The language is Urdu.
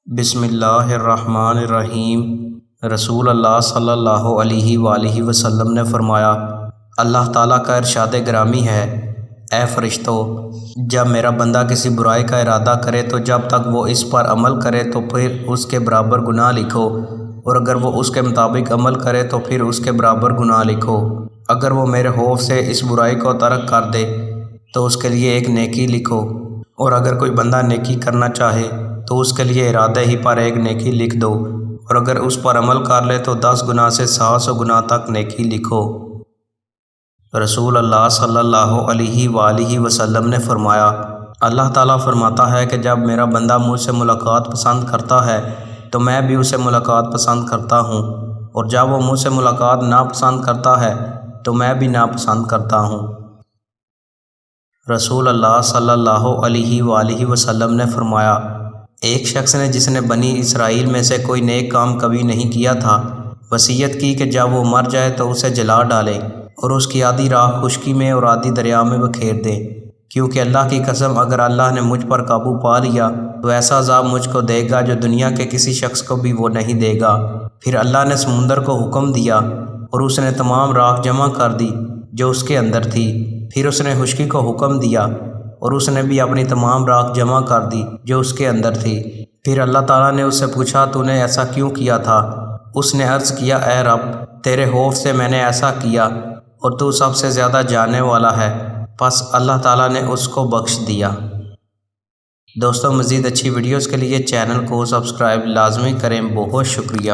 بسم اللہ الرحمن الرحیم۔ رسول اللہ صلی اللہ علیہ وآلہ وسلم نے فرمایا، اللہ تعالیٰ کا ارشاد گرامی ہے، اے فرشتوں، جب میرا بندہ کسی برائی کا ارادہ کرے تو جب تک وہ اس پر عمل کرے تو پھر اس کے برابر گناہ لکھو، اور اگر وہ اس کے مطابق عمل کرے تو پھر اس کے برابر گناہ لکھو۔ اگر وہ میرے خوف سے اس برائی کو ترک کر دے تو اس کے لیے ایک نیکی لکھو، اور اگر کوئی بندہ نیکی کرنا چاہے تو اس کے لیے ارادے ہی پر ایک نیکی لکھ دو، اور اگر اس پر عمل کر لے تو 10 گناہ سے 700 گناہ تک نیکی لکھو۔ رسول اللہ صلی اللہ علیہ وآلہ وسلم نے فرمایا، اللہ تعالیٰ فرماتا ہے کہ جب میرا بندہ مجھ سے ملاقات پسند کرتا ہے تو میں بھی اسے ملاقات پسند کرتا ہوں، اور جب وہ مجھ سے ملاقات ناپسند کرتا ہے تو میں بھی ناپسند کرتا ہوں۔ رسول اللہ صلی اللہ علیہ وآلہ وسلم نے فرمایا، ایک شخص نے جس نے بنی اسرائیل میں سے کوئی نیک کام کبھی نہیں کیا تھا، وصیت کی کہ جب وہ مر جائے تو اسے جلا ڈالے اور اس کی آدھی راکھ خشکی میں اور آدھی دریا میں بکھیر دے، کیونکہ اللہ کی قسم اگر اللہ نے مجھ پر قابو پا لیا تو ایسا عذاب مجھ کو دے گا جو دنیا کے کسی شخص کو بھی وہ نہیں دے گا۔ پھر اللہ نے سمندر کو حکم دیا اور اس نے تمام راکھ جمع کر دی جو اس کے اندر تھی۔ پھر اس نے خشکی کو حکم دیا اور اس نے بھی اپنی تمام راکھ جمع کر دی جو اس کے اندر تھی۔ پھر اللہ تعالیٰ نے اس سے پوچھا، تو نے ایسا کیوں کیا تھا؟ اس نے عرض کیا، اے رب، تیرے خوف سے میں نے ایسا کیا، اور تو سب سے زیادہ جاننے والا ہے۔ پس اللہ تعالیٰ نے اس کو بخش دیا۔ دوستو، مزید اچھی ویڈیوز کے لیے چینل کو سبسکرائب لازمی کریں۔ بہت شکریہ۔